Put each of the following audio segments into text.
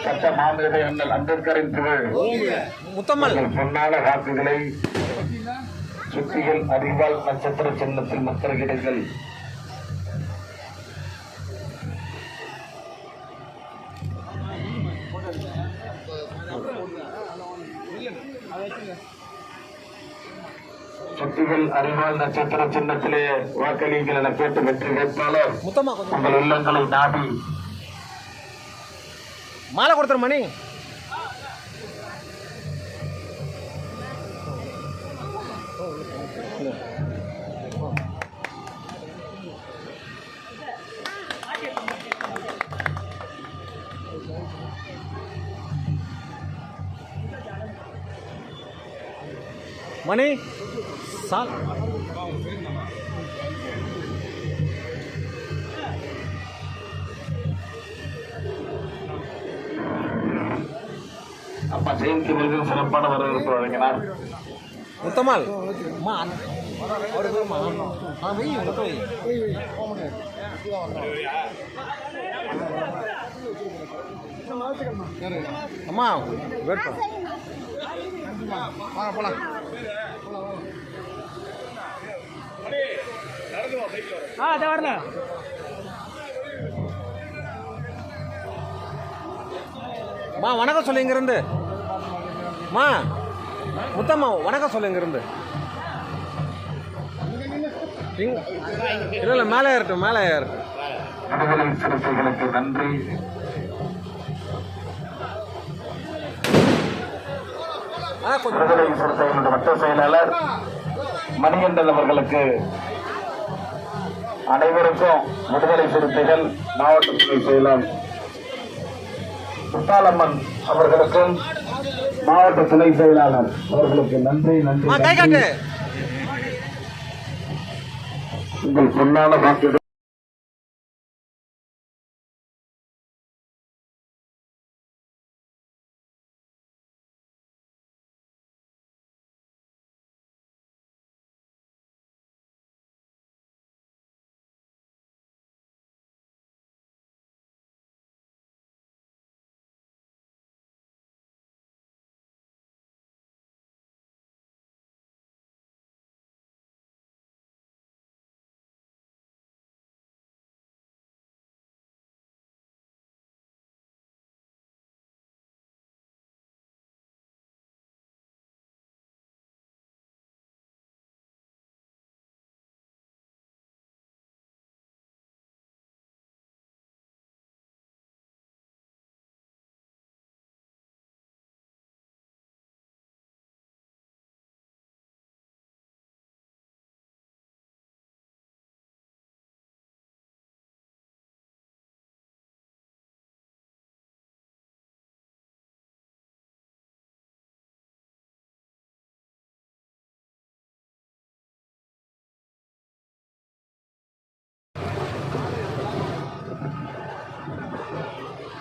சட்ட மாமேதை அண்ணல் அம்பேத்கரின் புகழ் பொன்னான வாக்குகளை சுத்திகள் அறிவால் நட்சத்திர சின்னத்தில் முத்திரையிடுங்கள். சுத்திகள் அறிவால் நட்சத்திர சின்னத்திலே வாக்களிங்கள் என கேட்டு வெற்றி வேட்பாளர் உங்கள் இல்லங்களை நாடி மாலை கொடுத்துரு மணி. மணி சால் அப்பா ஜெயந்தி முருகன் சிறப்பான வரவேற்பு வழங்கினார். முத்தம்மாள் அம்மா வெயிட் பண்ண போலாம். வரல மா வணக்கம் சொல்லு இங்கிருந்து. மா முத்தம்மா வணக்கம் சொல்லு இங்கிருந்து. இல்லை மேலே ஏறட்டும் மேலே ஏறட்டும். விடுதலை சிறுத்தைகளுக்கு நன்றி. விடுதலை சிறுத்தைகளுடைய மற்ற செயலாளர் மணிகண்டன் அவர்களுக்கு அனைவருக்கும் விடுதலை சிறுத்தைகள் மாவட்ட துணை செயலாளர் முத்தாலம்மன் அவர்களுக்கும் மாவட்ட துணை செயலாளர் அவர்களுக்கு நன்றி நன்றி. உங்கள் பொன்னான வாக்குகள்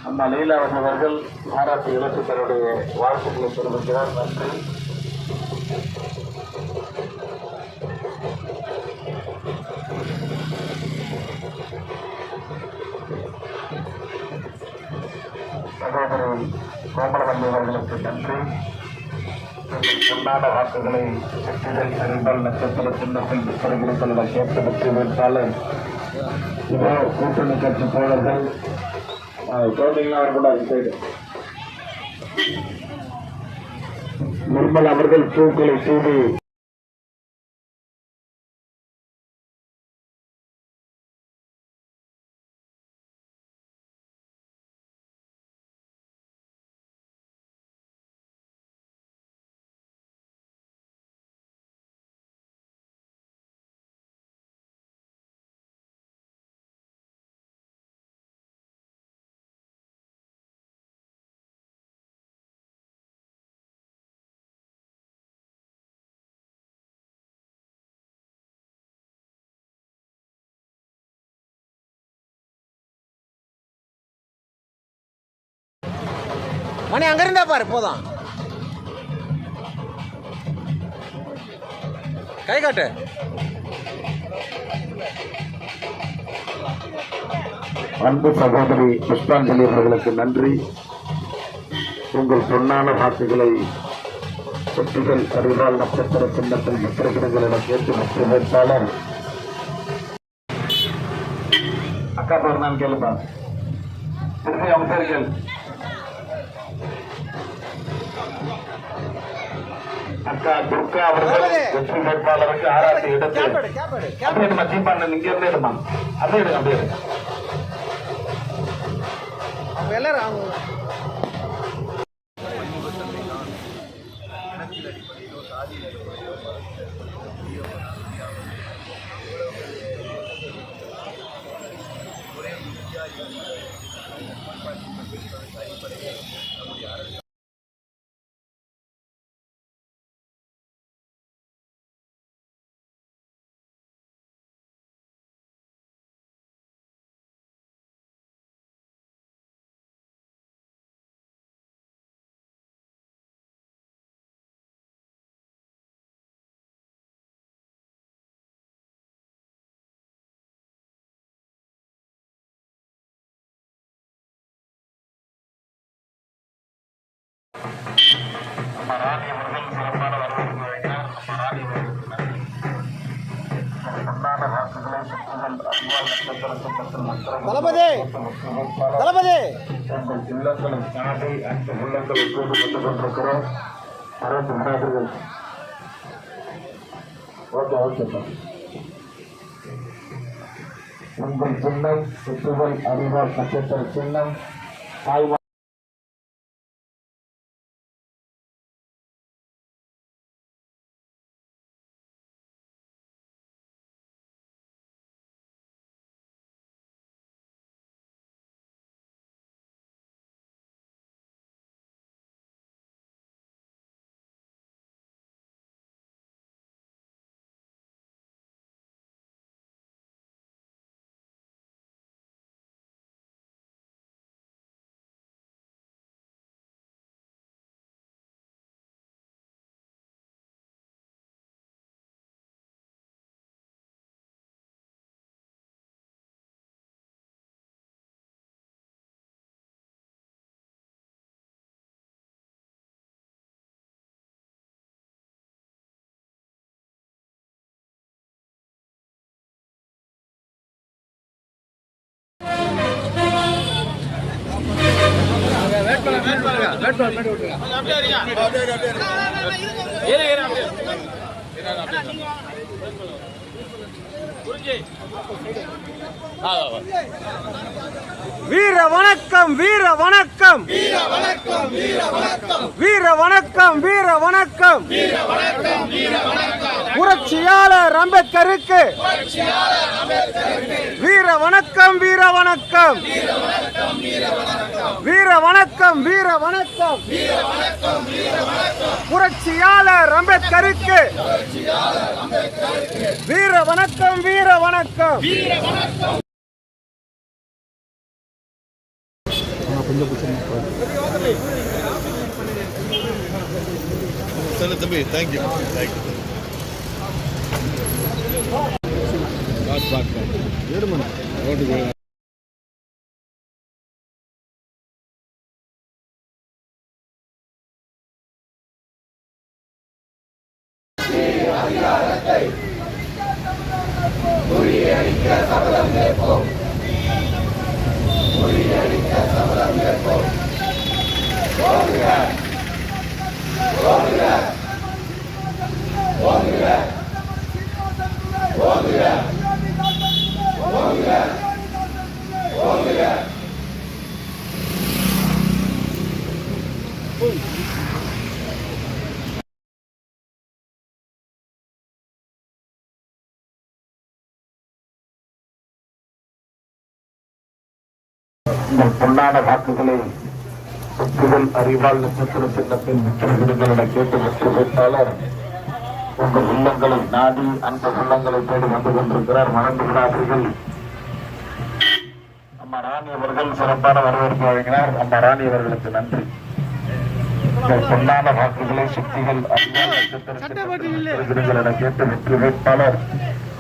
அம்மா லீலாவதி அவர்கள் பாராட்டு இலக்கியருடைய வாழ்த்துக்களை தெரிவிக்கிறார். நன்றி. சகோதரி கோமலவல்லி அவர்களுக்கு நன்றி. பொன்னான வாக்குகளை சுற்றிகள் அறிவால் நட்சத்திர சின்னத்தில் முத்திரையிடுங்கள் கேட்டு வெற்றி வேட்பாளர் இதோ கூட்டணி கட்சி தோழர்கள் நிர்மல் அவர்கள் பூக்களை சூடி மணி அங்க இருந்தா பாரு போதும். கை காட்டு. அன்பு சகோதரி புஷ்பாஞ்சலி அவர்களுக்கு நன்றி. உங்கள் பொன்னான வாக்குகளை வெற்றிகள் அறிவால் நட்சத்திர சின்னத்தில் முத்திரைகளிடம் கேட்டு வெற்றி வேட்பாளர் அக்கா பேர் நான் கேளுப்பா. திருப்பி அமைச்சர்கள் அக்கா துர்கா அவர்கள் வெற்றி வேட்பாளருக்கு ஆராய்ச்சி எடுத்து அப்படியே நம்ம தீபாவளி இங்க இருந்தே எடுமா அப்படியே எடுங்க அப்படியே எடுங்க. அவங்க எல்லாரும் தளபதி தளபதி உள்ளங்களை தாண்டி அந்த உள்ளங்களை கூடு கொண்டு கொண்டிருக்கிறோம். ஓகே ஓகேப்பா. உங்கள் சின்னம் சுற்றுகள் அறிவால் நட்சத்திர சின்னம் தாய்வா வீர வணக்கம் வீர வணக்கம் வீர வணக்கம் வீர வணக்கம் புரட்சியாளர் அம்பேத்கருக்கு வீர வணக்கம் வீர வணக்கம் வீர வணக்கம் வீர வணக்கம் புரட்சியாளர் அம்பேத்கருக்கு வீர வணக்கம் வீர வணக்கம். தம்பி தேங்க்யூ தேங்க்யூ. உங்கள் பொன்னான வாக்குகளை சுற்றுகள் அறிவால் நட்சத்திர சின்னத்தில் முத்திரைகளிட கேட்டு வெற்றி வேட்பாளர் உங்கள் உள்ளங்களை நாடி அந்த உள்ளங்களை தேடி வந்து கொண்டிருக்கிறார். மறந்து விடாதீர்கள். அம்மா ராணி அவர்கள் சிறப்பான வரவேற்பு வழங்கினார். அம்மா ராணி அவர்களுக்கு நன்றி. உங்கள் பொன்னான வாக்குகளை சுற்றிகள் அறிவால் நட்சத்திர சின்னத்தில் முத்திரைகளிட கேட்டு வெற்றி வேட்பாளர்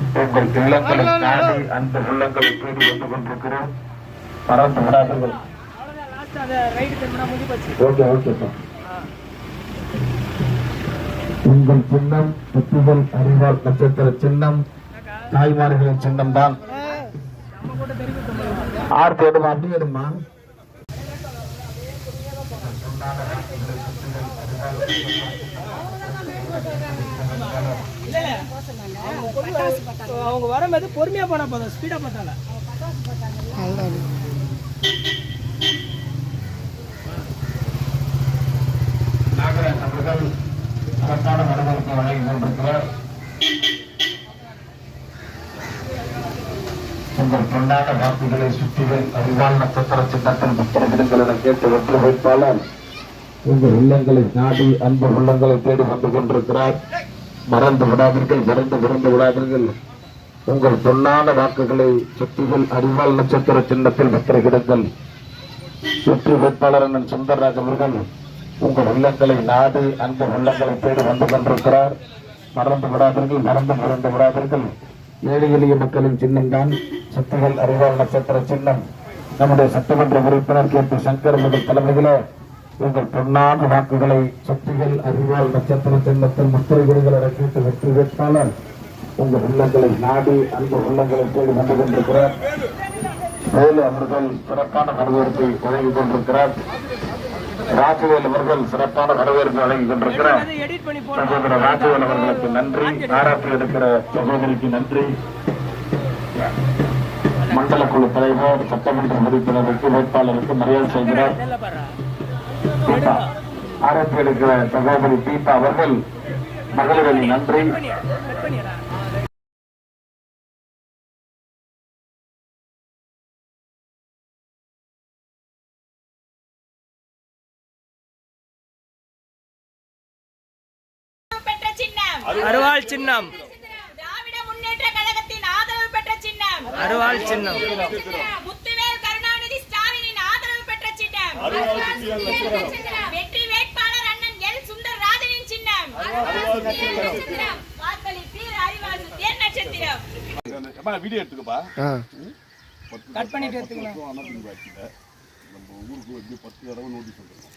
உங்கள் இல்லங்களை நாடி அந்த உள்ளங்களை தேடி வந்து கொண்டிருக்கிறோம். மறந்து விடாதீர்கள். Okay sir. உங்கள் சின்னம் புத்துதல் அறிவால் நட்சத்திர சின்னம் தாய்மார்களின் சின்னம் தான். ஆர்த்தி எடுமா, அப்படி எடுமா. அவங்க வரும்போது பொறுமையா போனா போதும், ஸ்பீடா பார்த்தால நாகராஜ் அவர்கள் சிறப்பான வரவேற்பை வழங்கி கொண்டிருக்கிறார். உங்கள் பொன்னான வாக்குகளை சுற்றிகள் அறிவால் நட்சத்திர சின்னத்தில் முத்திரங்களிடம் கேட்டு வெற்றி வைப்பாளர் உங்கள் உள்ளங்களை நாடி அன்பு உள்ளங்களை தேடி வந்து கொண்டிருக்கிறார். மறந்து விடாதீர்கள். உங்கள் பொன்னான வாக்குகளை சுற்றிகள் அறிவால் நட்சத்திர சின்னத்தில் முத்திரகிடுங்கள். வெற்றி வேட்பாளர் அண்ணன் சுந்தரராஜ் அவர்கள் உங்கள் உள்ளங்களை நாடி அன்பு உள்ளங்களை தேடி வந்து கொண்டிருக்கிறார். மறந்து விடாதீர்கள். ஏழை எளிய மக்களின் சின்னம் தான் சக்திகள் அறிவால் நட்சத்திர சின்னம். நம்முடைய சட்டமன்ற உறுப்பினர் கே.பி. சங்கர் அவர்கள் தலைமையில உங்கள் பொன்னான வாக்குகளை சக்திகள் அறிவால் நட்சத்திர சின்னத்தில் முத்திரைகளை கேட்டு வெற்றி வேட்பாளர் உங்கள் உள்ளங்களை நாடி அன்பு உள்ளங்களை தேடி வந்து கொண்டிருக்கிறார். வேலு அவர்கள் சிறப்பான வரவேற்பை வழங்கி கொண்டிருக்கிறார். ராஜவேல் அவர்கள் சிறப்பான வரவேற்பு வழங்கி கொண்டிருக்கிறார். சகோதரர் ராஜவேல் அவர்களுக்கு நன்றி. பாராட்டு எடுக்கிற சகோதரிக்கு நன்றி. மண்டல குழு தலைவர் சட்டமன்ற உறுப்பினருக்கு வேட்பாளருக்கு மரியாதை செய்கிறார். ஆராய்ச்சி எடுக்கிற சகோதரி தீபா அவர்கள் மகளிரணி நன்றி. அருவாள் சின்னம், திராவிட முன்னேற்ற கழகத்தின் ஆதரவு பெற்ற சின்னம், அருவாள் சின்னம், முத்துவேல் கருணாநிதி ஸ்டாலினின் ஆதரவு பெற்ற சின்னம், வெற்றி வேட்பாளர் அண்ணன் எல். சுந்தரராஜனின் சின்னம், வாக்களிப்பீர் அறிவாளி தேர் நட்சத்திரம். வீடியோ எடுத்துக்கப்பா. கட் பண்ணிட்டு எடுத்துக்கலாம். நம்ம ஊருக்கு 10 தடவை நோட்டீஸ் வந்துருக்கோம்.